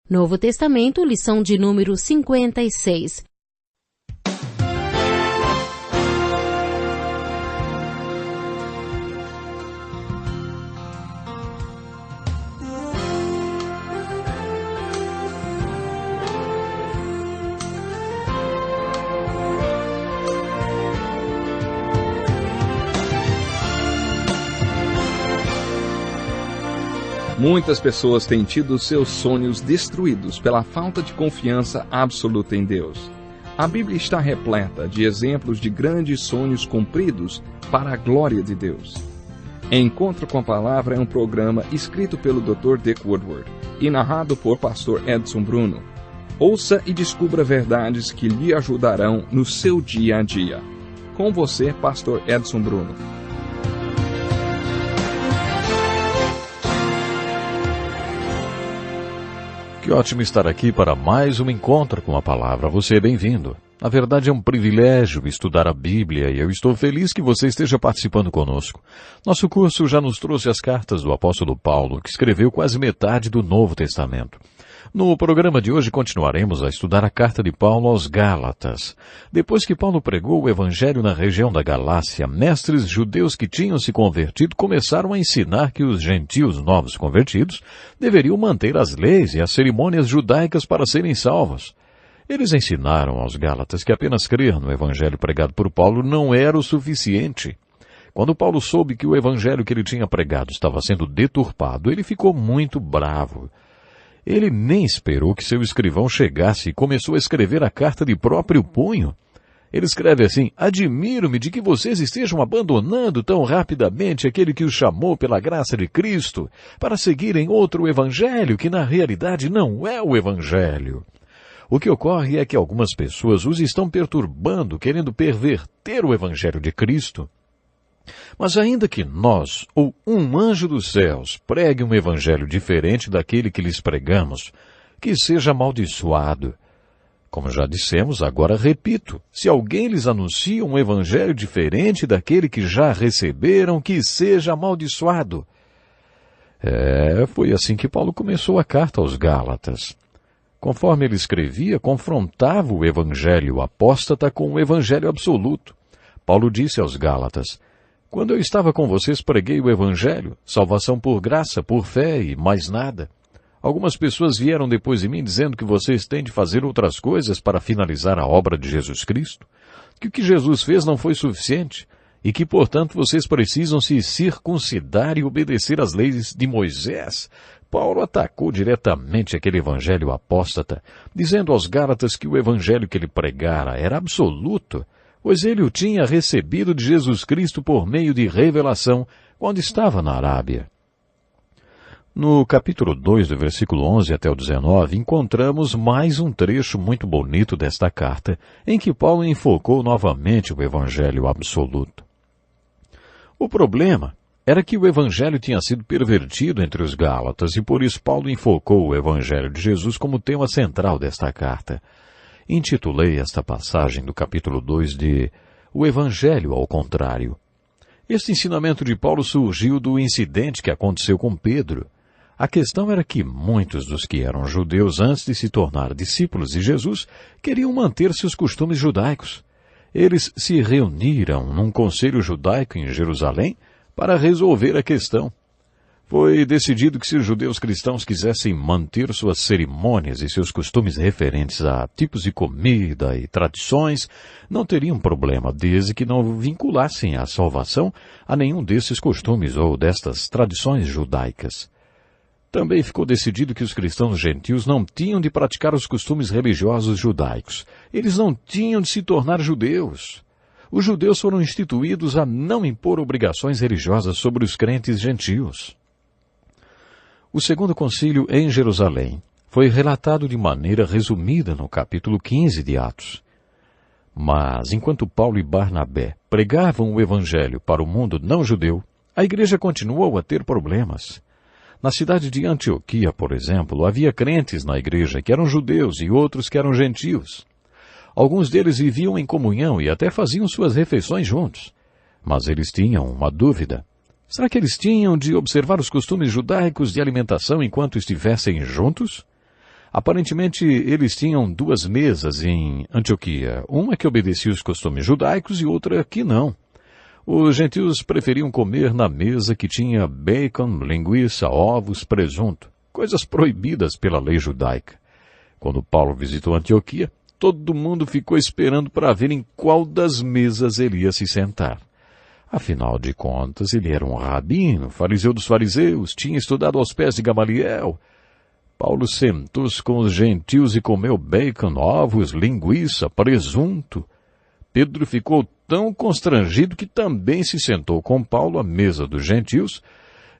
Novo Testamento, lição de número 56. Muitas pessoas têm tido seus sonhos destruídos pela falta de confiança absoluta em Deus. A Bíblia está repleta de exemplos de grandes sonhos cumpridos para a glória de Deus. Encontro com a Palavra é um programa escrito pelo Dr. Dick Woodward e narrado por Pastor Edson Bruno. Ouça e descubra verdades que lhe ajudarão no seu dia a dia. Com você, Pastor Edson Bruno. Que ótimo estar aqui para mais um encontro com a Palavra. Você é bem-vindo. Na verdade, é um privilégio estudar a Bíblia e eu estou feliz que você esteja participando conosco. Nosso curso já nos trouxe as cartas do apóstolo Paulo, que escreveu quase metade do Novo Testamento. No programa de hoje continuaremos a estudar a carta de Paulo aos Gálatas. Depois que Paulo pregou o Evangelho na região da Galácia, mestres judeus que tinham se convertido começaram a ensinar que os gentios novos convertidos deveriam manter as leis e as cerimônias judaicas para serem salvos. Eles ensinaram aos Gálatas que apenas crer no Evangelho pregado por Paulo não era o suficiente. Quando Paulo soube que o Evangelho que ele tinha pregado estava sendo deturpado, ele ficou muito bravo. Ele nem esperou que seu escrivão chegasse e começou a escrever a carta de próprio punho. Ele escreve assim: admiro-me de que vocês estejam abandonando tão rapidamente aquele que os chamou pela graça de Cristo para seguirem outro evangelho que na realidade não é o evangelho. O que ocorre é que algumas pessoas os estão perturbando, querendo perverter o evangelho de Cristo. Mas ainda que nós, ou um anjo dos céus, pregue um evangelho diferente daquele que lhes pregamos, que seja amaldiçoado. Como já dissemos, agora repito, se alguém lhes anuncia um evangelho diferente daquele que já receberam, que seja amaldiçoado. Foi assim que Paulo começou a carta aos Gálatas. Conforme ele escrevia, confrontava o evangelho apóstata com o evangelho absoluto. Paulo disse aos Gálatas: quando eu estava com vocês, preguei o Evangelho, salvação por graça, por fé e mais nada. Algumas pessoas vieram depois de mim dizendo que vocês têm de fazer outras coisas para finalizar a obra de Jesus Cristo, que o que Jesus fez não foi suficiente e que, portanto, vocês precisam se circuncidar e obedecer às leis de Moisés. Paulo atacou diretamente aquele Evangelho apóstata, dizendo aos Gálatas que o Evangelho que ele pregara era absoluto, pois ele o tinha recebido de Jesus Cristo por meio de revelação, quando estava na Arábia. No capítulo 2, do versículo 11 até o 19, encontramos mais um trecho muito bonito desta carta, em que Paulo enfocou novamente o Evangelho absoluto. O problema era que o Evangelho tinha sido pervertido entre os Gálatas, e por isso Paulo enfocou o Evangelho de Jesus como tema central desta carta. Intitulei esta passagem do capítulo 2 de O Evangelho ao Contrário. Este ensinamento de Paulo surgiu do incidente que aconteceu com Pedro. A questão era que muitos dos que eram judeus antes de se tornar discípulos de Jesus queriam manter seus costumes judaicos. Eles se reuniram num conselho judaico em Jerusalém para resolver a questão. Foi decidido que se os judeus cristãos quisessem manter suas cerimônias e seus costumes referentes a tipos de comida e tradições, não teriam problema, desde que não vinculassem a salvação a nenhum desses costumes ou destas tradições judaicas. Também ficou decidido que os cristãos gentios não tinham de praticar os costumes religiosos judaicos. Eles não tinham de se tornar judeus. Os judeus foram instituídos a não impor obrigações religiosas sobre os crentes gentios. O segundo concílio em Jerusalém foi relatado de maneira resumida no capítulo 15 de Atos. Mas, enquanto Paulo e Barnabé pregavam o Evangelho para o mundo não-judeu, a igreja continuou a ter problemas. Na cidade de Antioquia, por exemplo, havia crentes na igreja que eram judeus e outros que eram gentios. Alguns deles viviam em comunhão e até faziam suas refeições juntos. Mas eles tinham uma dúvida. Será que eles tinham de observar os costumes judaicos de alimentação enquanto estivessem juntos? Aparentemente, eles tinham duas mesas em Antioquia, uma que obedecia os costumes judaicos e outra que não. Os gentios preferiam comer na mesa que tinha bacon, linguiça, ovos, presunto, coisas proibidas pela lei judaica. Quando Paulo visitou Antioquia, todo mundo ficou esperando para ver em qual das mesas ele ia se sentar. Afinal de contas, ele era um rabino, fariseu dos fariseus, tinha estudado aos pés de Gamaliel. Paulo sentou-se com os gentios e comeu bacon, ovos, linguiça, presunto. Pedro ficou tão constrangido que também se sentou com Paulo à mesa dos gentios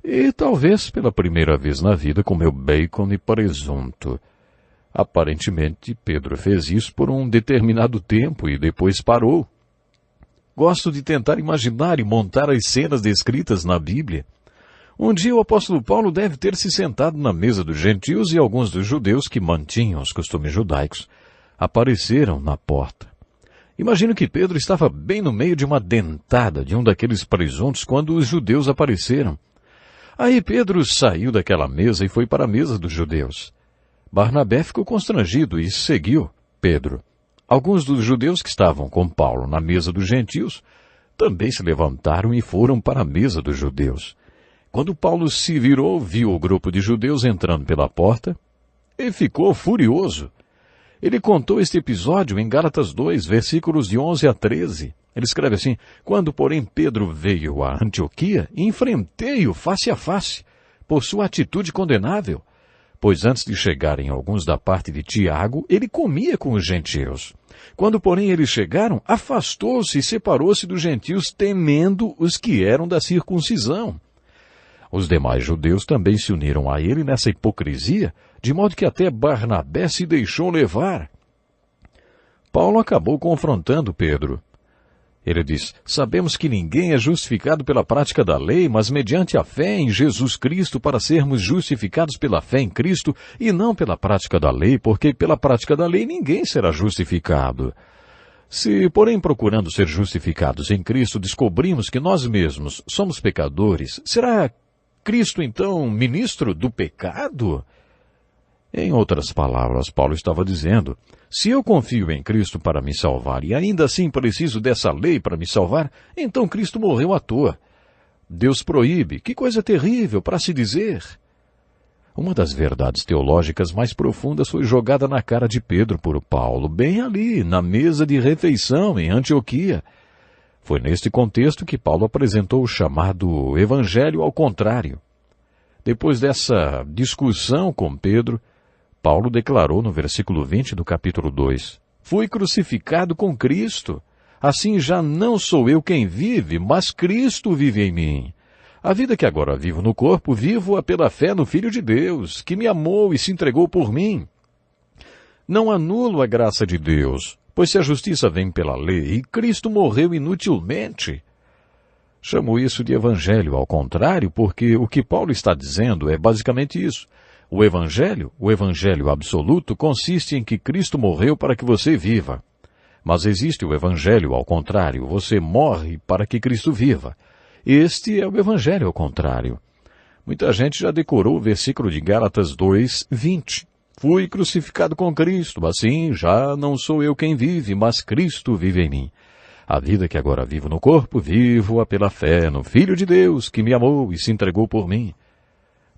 e, talvez pela primeira vez na vida, comeu bacon e presunto. Aparentemente, Pedro fez isso por um determinado tempo e depois parou. Gosto de tentar imaginar e montar as cenas descritas na Bíblia. Um dia o apóstolo Paulo deve ter se sentado na mesa dos gentios e alguns dos judeus que mantinham os costumes judaicos apareceram na porta. Imagino que Pedro estava bem no meio de uma dentada de um daqueles presuntos quando os judeus apareceram. Aí Pedro saiu daquela mesa e foi para a mesa dos judeus. Barnabé ficou constrangido e seguiu Pedro. Alguns dos judeus que estavam com Paulo na mesa dos gentios também se levantaram e foram para a mesa dos judeus. Quando Paulo se virou, viu o grupo de judeus entrando pela porta e ficou furioso. Ele contou este episódio em Gálatas 2, versículos de 11 a 13. Ele escreve assim: quando, porém, Pedro veio a Antioquia, enfrentei-o face a face, por sua atitude condenável. Pois antes de chegarem alguns da parte de Tiago, ele comia com os gentios. Quando, porém, eles chegaram, afastou-se e separou-se dos gentios, temendo os que eram da circuncisão. Os demais judeus também se uniram a ele nessa hipocrisia, de modo que até Barnabé se deixou levar. Paulo acabou confrontando Pedro. Ele diz: sabemos que ninguém é justificado pela prática da lei, mas mediante a fé em Jesus Cristo, para sermos justificados pela fé em Cristo e não pela prática da lei, porque pela prática da lei ninguém será justificado. Se, porém, procurando ser justificados em Cristo, descobrimos que nós mesmos somos pecadores, será Cristo, então, ministro do pecado? Em outras palavras, Paulo estava dizendo: se eu confio em Cristo para me salvar e ainda assim preciso dessa lei para me salvar, então Cristo morreu à toa. Deus proíbe. Que coisa terrível para se dizer! Uma das verdades teológicas mais profundas foi jogada na cara de Pedro por Paulo, bem ali, na mesa de refeição em Antioquia. Foi neste contexto que Paulo apresentou o chamado Evangelho ao contrário. Depois dessa discussão com Pedro, Paulo declarou no versículo 20 do capítulo 2, fui crucificado com Cristo. Assim já não sou eu quem vive, mas Cristo vive em mim. A vida que agora vivo no corpo, vivo-a pela fé no Filho de Deus, que me amou e se entregou por mim. Não anulo a graça de Deus, pois se a justiça vem pela lei, e Cristo morreu inutilmente. Chamo isso de evangelho ao contrário, porque o que Paulo está dizendo é basicamente isso. O evangelho absoluto, consiste em que Cristo morreu para que você viva. Mas existe o evangelho ao contrário, você morre para que Cristo viva. Este é o evangelho ao contrário. Muita gente já decorou o versículo de Gálatas 2, 20. Fui crucificado com Cristo, assim já não sou eu quem vive, mas Cristo vive em mim. A vida que agora vivo no corpo, vivo-a pela fé no Filho de Deus, que me amou e se entregou por mim.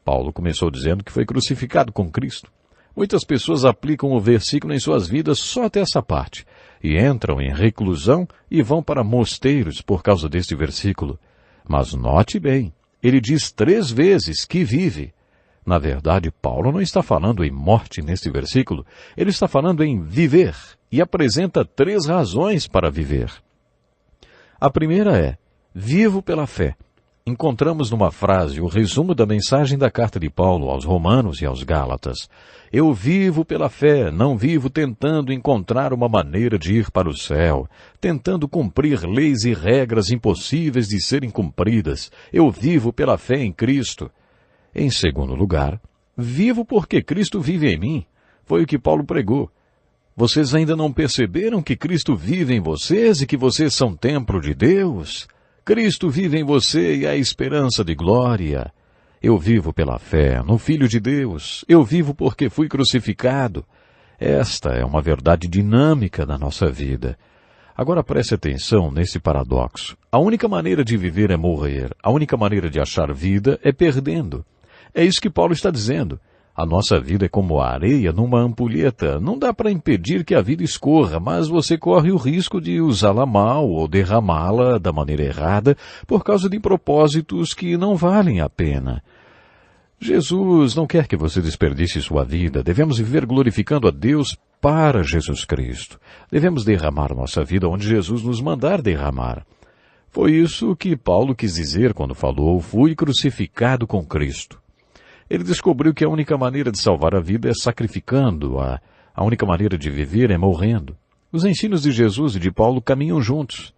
Paulo começou dizendo que foi crucificado com Cristo. Muitas pessoas aplicam o versículo em suas vidas só até essa parte, e entram em reclusão e vão para mosteiros por causa deste versículo. Mas note bem, ele diz 3 vezes que vive. Na verdade, Paulo não está falando em morte neste versículo, ele está falando em viver, e apresenta 3 razões para viver. A primeira é, vivo pela fé. Encontramos numa frase o resumo da mensagem da carta de Paulo aos Romanos e aos Gálatas. Eu vivo pela fé, não vivo tentando encontrar uma maneira de ir para o céu, tentando cumprir leis e regras impossíveis de serem cumpridas. Eu vivo pela fé em Cristo. Em segundo lugar, vivo porque Cristo vive em mim. Foi o que Paulo pregou. Vocês ainda não perceberam que Cristo vive em vocês e que vocês são templo de Deus? Cristo vive em você e é a esperança de glória. Eu vivo pela fé no Filho de Deus. Eu vivo porque fui crucificado. Esta é uma verdade dinâmica na nossa vida. Agora preste atenção nesse paradoxo. A única maneira de viver é morrer. A única maneira de achar vida é perdendo. É isso que Paulo está dizendo. A nossa vida é como a areia numa ampulheta. Não dá para impedir que a vida escorra, mas você corre o risco de usá-la mal ou derramá-la da maneira errada por causa de propósitos que não valem a pena. Jesus não quer que você desperdice sua vida. Devemos viver glorificando a Deus para Jesus Cristo. Devemos derramar nossa vida onde Jesus nos mandar derramar. Foi isso que Paulo quis dizer quando falou, fui crucificado com Cristo. Ele descobriu que a única maneira de salvar a vida é sacrificando-a. A única maneira de viver é morrendo. Os ensinos de Jesus e de Paulo caminham juntos.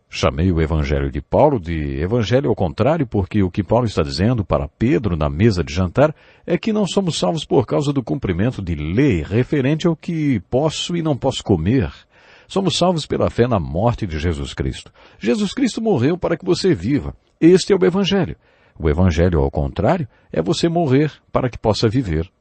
Chamei o evangelho de Paulo de evangelho ao contrário, porque o que Paulo está dizendo para Pedro na mesa de jantar é que não somos salvos por causa do cumprimento de lei referente ao que posso e não posso comer. Somos salvos pela fé na morte de Jesus Cristo. Jesus Cristo morreu para que você viva. Este é o evangelho. O evangelho, ao contrário, é você morrer para que possa viver.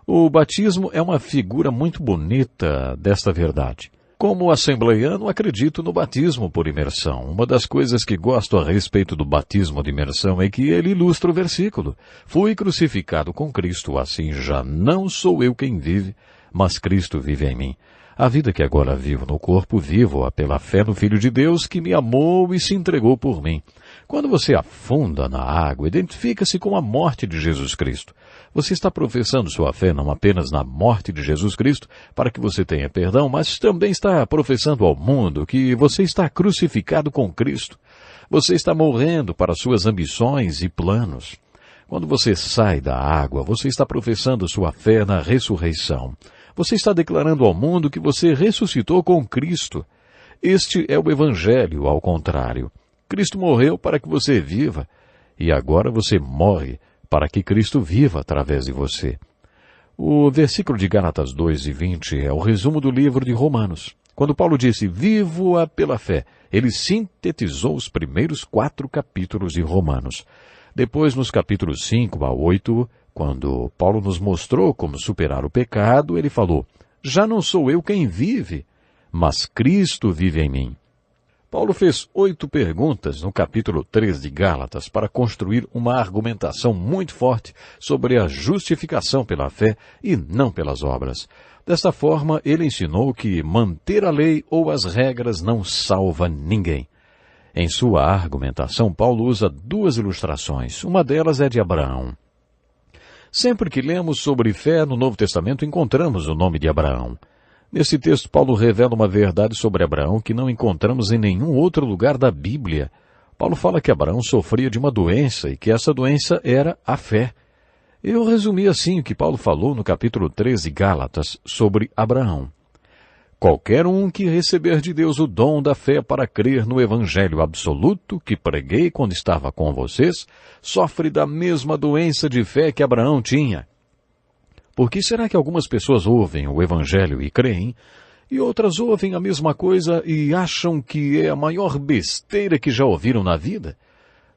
O batismo é uma figura muito bonita desta verdade. Como assembleiano, acredito no batismo por imersão. Uma das coisas que gosto a respeito do batismo de imersão é que ele ilustra o versículo. Fui crucificado com Cristo, assim já não sou eu quem vive, mas Cristo vive em mim. A vida que agora vivo no corpo, vivo-a pela fé no Filho de Deus que me amou e se entregou por mim. Quando você afunda na água, identifica-se com a morte de Jesus Cristo. Você está professando sua fé não apenas na morte de Jesus Cristo, para que você tenha perdão, mas também está professando ao mundo que você está crucificado com Cristo. Você está morrendo para suas ambições e planos. Quando você sai da água, você está professando sua fé na ressurreição. Você está declarando ao mundo que você ressuscitou com Cristo. Este é o Evangelho, ao contrário. Cristo morreu para que você viva, e agora você morre para que Cristo viva através de você. O versículo de Gálatas 2:20 é o resumo do livro de Romanos. Quando Paulo disse, vivo-a pela fé, ele sintetizou os primeiros 4 capítulos de Romanos. Depois, nos capítulos 5 a 8, quando Paulo nos mostrou como superar o pecado, ele falou, já não sou eu quem vive, mas Cristo vive em mim. Paulo fez 8 perguntas no capítulo 3 de Gálatas para construir uma argumentação muito forte sobre a justificação pela fé e não pelas obras. Desta forma, ele ensinou que manter a lei ou as regras não salva ninguém. Em sua argumentação, Paulo usa 2 ilustrações. Uma delas é de Abraão. Sempre que lemos sobre fé no Novo Testamento, encontramos o nome de Abraão. Nesse texto, Paulo revela uma verdade sobre Abraão que não encontramos em nenhum outro lugar da Bíblia. Paulo fala que Abraão sofria de uma doença e que essa doença era a fé. Eu resumi assim o que Paulo falou no capítulo 13 de Gálatas sobre Abraão. Qualquer um que receber de Deus o dom da fé para crer no Evangelho absoluto que preguei quando estava com vocês, sofre da mesma doença de fé que Abraão tinha. Por que será que algumas pessoas ouvem o Evangelho e creem, e outras ouvem a mesma coisa e acham que é a maior besteira que já ouviram na vida?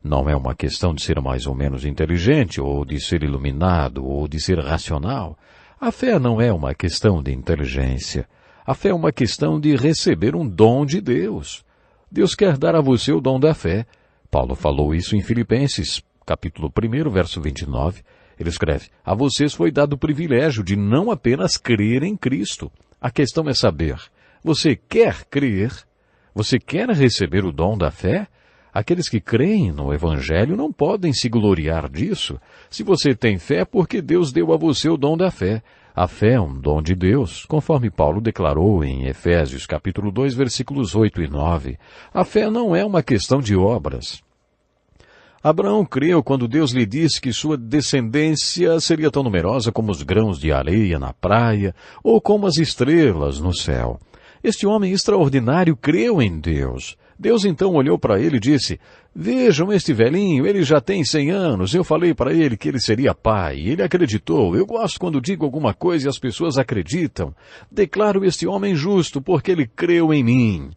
Não é uma questão de ser mais ou menos inteligente, ou de ser iluminado, ou de ser racional. A fé não é uma questão de inteligência. A fé é uma questão de receber um dom de Deus. Deus quer dar a você o dom da fé. Paulo falou isso em Filipenses, capítulo 1, verso 29. Ele escreve, a vocês foi dado o privilégio de não apenas crer em Cristo. A questão é saber, você quer crer? Você quer receber o dom da fé? Aqueles que creem no Evangelho não podem se gloriar disso. Se você tem fé, porque Deus deu a você o dom da fé. A fé é um dom de Deus, conforme Paulo declarou em Efésios capítulo 2, versículos 8 e 9. A fé não é uma questão de obras. Abraão creu quando Deus lhe disse que sua descendência seria tão numerosa como os grãos de areia na praia ou como as estrelas no céu. Este homem extraordinário creu em Deus. Deus então olhou para ele e disse, vejam este velhinho, ele já tem 100 anos, eu falei para ele que ele seria pai, ele acreditou, eu gosto quando digo alguma coisa e as pessoas acreditam. Declaro este homem justo porque ele creu em mim.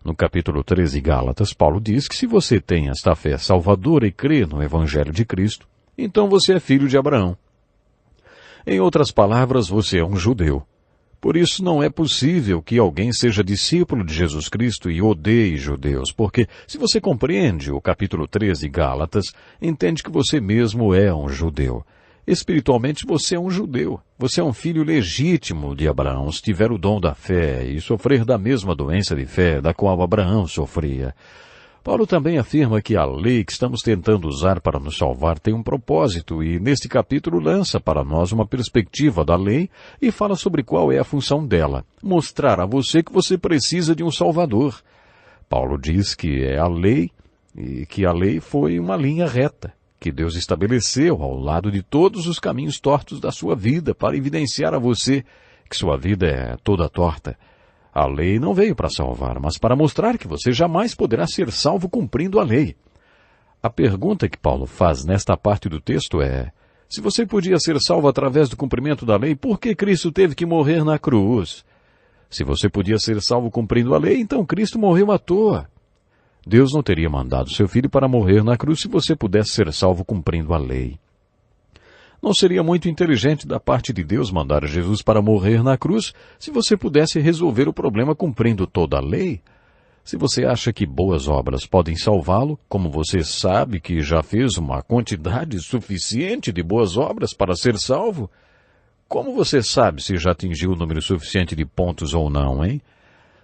No capítulo 13 de Gálatas, Paulo diz que se você tem esta fé salvadora e crê no Evangelho de Cristo, então você é filho de Abraão. Em outras palavras, você é um judeu. Por isso não é possível que alguém seja discípulo de Jesus Cristo e odeie judeus, porque se você compreende o capítulo 13 de Gálatas, entende que você mesmo é um judeu. Espiritualmente você é um judeu. Você é um filho legítimo de Abraão, se tiver o dom da fé e sofrer da mesma doença de fé da qual Abraão sofria. Paulo também afirma que a lei que estamos tentando usar para nos salvar tem um propósito e neste capítulo lança para nós uma perspectiva da lei e fala sobre qual é a função dela. Mostrar a você que você precisa de um Salvador. Paulo diz que é a lei e que a lei foi uma linha reta que Deus estabeleceu ao lado de todos os caminhos tortos da sua vida para evidenciar a você que sua vida é toda torta. A lei não veio para salvar, mas para mostrar que você jamais poderá ser salvo cumprindo a lei. A pergunta que Paulo faz nesta parte do texto é: se você podia ser salvo através do cumprimento da lei, por que Cristo teve que morrer na cruz? Se você podia ser salvo cumprindo a lei, então Cristo morreu à toa. Deus não teria mandado seu filho para morrer na cruz se você pudesse ser salvo cumprindo a lei. Não seria muito inteligente da parte de Deus mandar Jesus para morrer na cruz se você pudesse resolver o problema cumprindo toda a lei? Se você acha que boas obras podem salvá-lo, como você sabe que já fez uma quantidade suficiente de boas obras para ser salvo, como você sabe se já atingiu o número suficiente de pontos ou não, hein?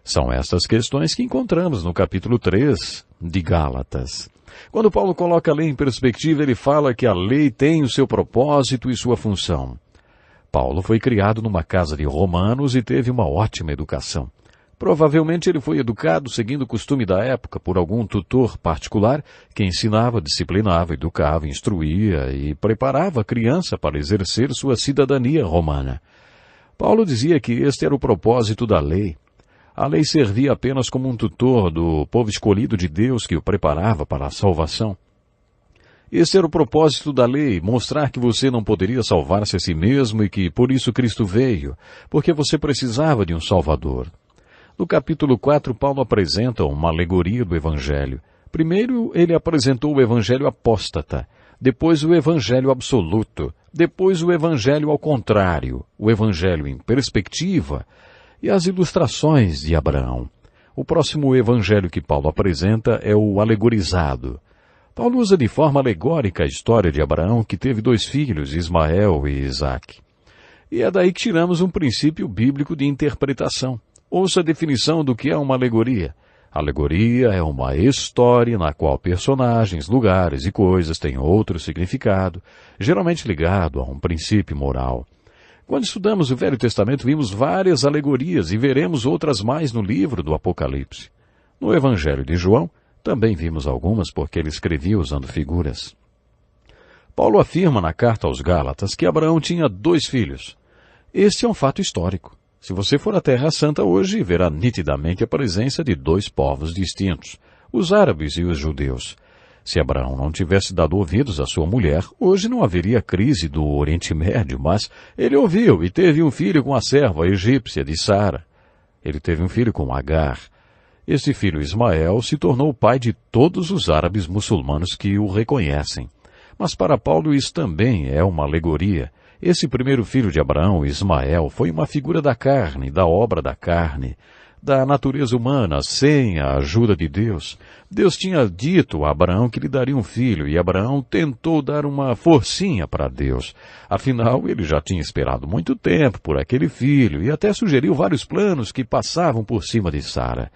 São estas questões que encontramos no capítulo 3 de Gálatas. Quando Paulo coloca a lei em perspectiva, ele fala que a lei tem o seu propósito e sua função. Paulo foi criado numa casa de romanos e teve uma ótima educação. Provavelmente ele foi educado seguindo o costume da época por algum tutor particular que ensinava, disciplinava, educava, instruía e preparava a criança para exercer sua cidadania romana. Paulo dizia que este era o propósito da lei. A lei servia apenas como um tutor do povo escolhido de Deus que o preparava para a salvação. Esse era o propósito da lei, mostrar que você não poderia salvar-se a si mesmo e que por isso Cristo veio, porque você precisava de um Salvador. No capítulo 4, Paulo apresenta uma alegoria do Evangelho. Primeiro, ele apresentou o Evangelho apóstata, depois o Evangelho absoluto, depois o Evangelho ao contrário, o Evangelho em perspectiva, e as ilustrações de Abraão. O próximo evangelho que Paulo apresenta é o alegorizado. Paulo usa de forma alegórica a história de Abraão, que teve 2 filhos, Ismael e Isaque. E é daí que tiramos um princípio bíblico de interpretação. Ouça a definição do que é uma alegoria. Alegoria é uma história na qual personagens, lugares e coisas têm outro significado, geralmente ligado a um princípio moral. Quando estudamos o Velho Testamento, vimos várias alegorias e veremos outras mais no livro do Apocalipse. No Evangelho de João, também vimos algumas porque ele escrevia usando figuras. Paulo afirma na carta aos Gálatas que Abraão tinha 2 filhos. Este é um fato histórico. Se você for à Terra Santa hoje, verá nitidamente a presença de 2 povos distintos, os árabes e os judeus. Se Abraão não tivesse dado ouvidos à sua mulher, hoje não haveria crise do Oriente Médio, mas ele ouviu e teve um filho com a serva egípcia de Sara. Ele teve um filho com Agar. Este filho Ismael se tornou o pai de todos os árabes muçulmanos que o reconhecem. Mas para Paulo isso também é uma alegoria. Esse primeiro filho de Abraão, Ismael, foi uma figura da carne, da obra da carne, da natureza humana, sem a ajuda de Deus. Deus tinha dito a Abraão que lhe daria um filho, e Abraão tentou dar uma forcinha para Deus. Afinal, ele já tinha esperado muito tempo por aquele filho, e até sugeriu vários planos que passavam por cima de Sara.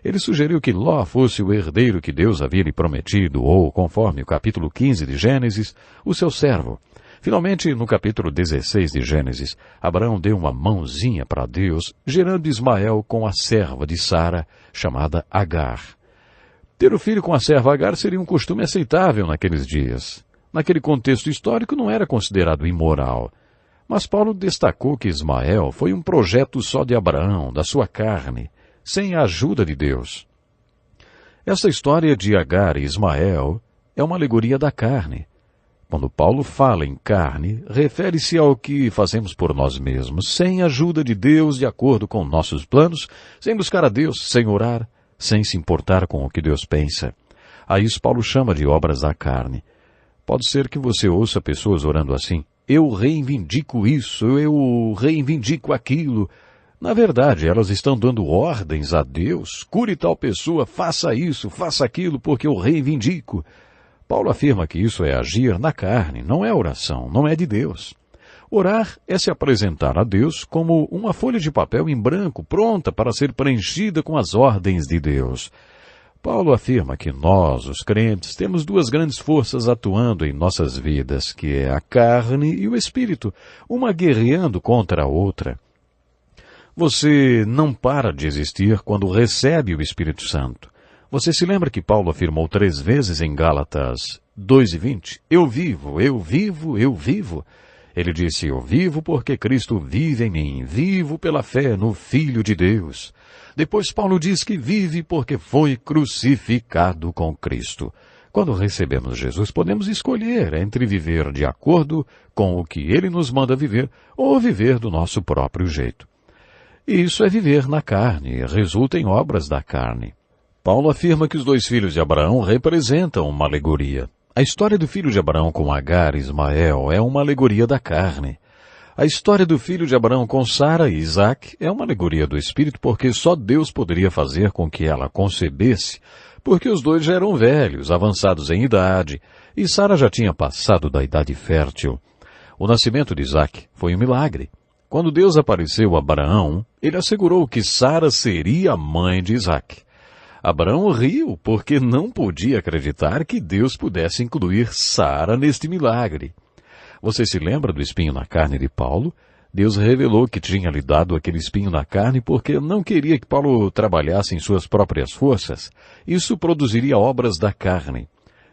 Ele sugeriu que Ló fosse o herdeiro que Deus havia lhe prometido, ou, conforme o capítulo 15 de Gênesis, o seu servo. Finalmente, no capítulo 16 de Gênesis, Abraão deu uma mãozinha para Deus, gerando Ismael com a serva de Sara, chamada Agar. Ter o filho com a serva Agar seria um costume aceitável naqueles dias. Naquele contexto histórico não era considerado imoral. Mas Paulo destacou que Ismael foi um projeto só de Abraão, da sua carne, sem a ajuda de Deus. Esta história de Agar e Ismael é uma alegoria da carne. Quando Paulo fala em carne, refere-se ao que fazemos por nós mesmos, sem a ajuda de Deus, de acordo com nossos planos, sem buscar a Deus, sem orar, sem se importar com o que Deus pensa. A isso Paulo chama de obras da carne. Pode ser que você ouça pessoas orando assim: eu reivindico isso, eu reivindico aquilo. Na verdade, elas estão dando ordens a Deus: cure tal pessoa, faça isso, faça aquilo, porque eu reivindico. Paulo afirma que isso é agir na carne, não é oração, não é de Deus. Orar é se apresentar a Deus como uma folha de papel em branco, pronta para ser preenchida com as ordens de Deus. Paulo afirma que nós, os crentes, temos duas grandes forças atuando em nossas vidas, que é a carne e o espírito, uma guerreando contra a outra. Você não para de existir quando recebe o Espírito Santo. Você se lembra que Paulo afirmou 3 vezes em Gálatas 2:20? Eu vivo, eu vivo, eu vivo. Ele disse: eu vivo porque Cristo vive em mim, vivo pela fé no Filho de Deus. Depois Paulo diz que vive porque foi crucificado com Cristo. Quando recebemos Jesus, podemos escolher entre viver de acordo com o que Ele nos manda viver ou viver do nosso próprio jeito. Isso é viver na carne, resulta em obras da carne. Paulo afirma que os 2 filhos de Abraão representam uma alegoria. A história do filho de Abraão com Agar e Ismael é uma alegoria da carne. A história do filho de Abraão com Sara e Isaac é uma alegoria do espírito, porque só Deus poderia fazer com que ela concebesse, porque os dois já eram velhos, avançados em idade, e Sara já tinha passado da idade fértil. O nascimento de Isaac foi um milagre. Quando Deus apareceu a Abraão, ele assegurou que Sara seria a mãe de Isaac. Abraão riu porque não podia acreditar que Deus pudesse incluir Sara neste milagre. Você se lembra do espinho na carne de Paulo? Deus revelou que tinha lhe dado aquele espinho na carne porque não queria que Paulo trabalhasse em suas próprias forças. Isso produziria obras da carne.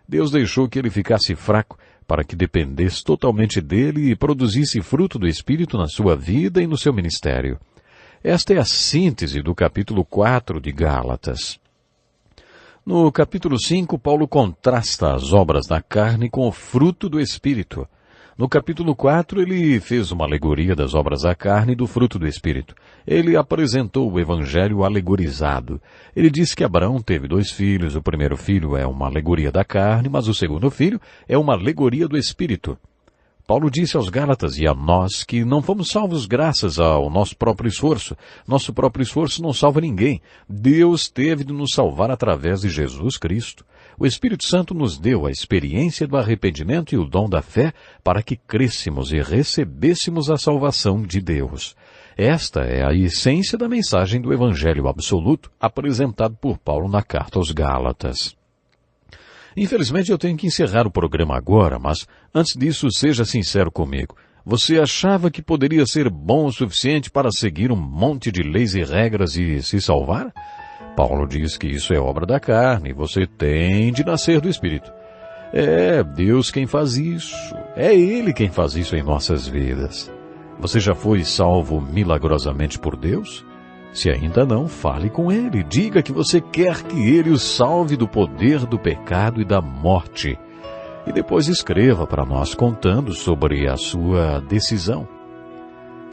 Deus deixou que ele ficasse fraco para que dependesse totalmente dele e produzisse fruto do Espírito na sua vida e no seu ministério. Esta é a síntese do capítulo 4 de Gálatas. No capítulo 5, Paulo contrasta as obras da carne com o fruto do Espírito. No capítulo 4, ele fez uma alegoria das obras da carne e do fruto do Espírito. Ele apresentou o Evangelho alegorizado. Ele disse que Abraão teve 2 filhos. O primeiro filho é uma alegoria da carne, mas o segundo filho é uma alegoria do Espírito. Paulo disse aos Gálatas e a nós que não fomos salvos graças ao nosso próprio esforço. Nosso próprio esforço não salva ninguém. Deus teve de nos salvar através de Jesus Cristo. O Espírito Santo nos deu a experiência do arrependimento e o dom da fé para que crescêssemos e recebêssemos a salvação de Deus. Esta é a essência da mensagem do Evangelho absoluto apresentado por Paulo na carta aos Gálatas. Infelizmente eu tenho que encerrar o programa agora, mas antes disso seja sincero comigo. Você achava que poderia ser bom o suficiente para seguir um monte de leis e regras e se salvar? Paulo diz que isso é obra da carne, você tem de nascer do Espírito. É Deus quem faz isso, é Ele quem faz isso em nossas vidas. Você já foi salvo milagrosamente por Deus? Se ainda não, fale com Ele. Diga que você quer que Ele o salve do poder do pecado e da morte. E depois escreva para nós contando sobre a sua decisão.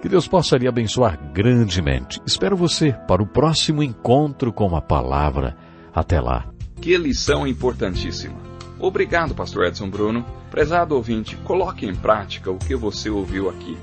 Que Deus possa lhe abençoar grandemente. Espero você para o próximo encontro com a palavra. Até lá. Que lição importantíssima. Obrigado, pastor Edson Bruno. Prezado ouvinte, coloque em prática o que você ouviu aqui.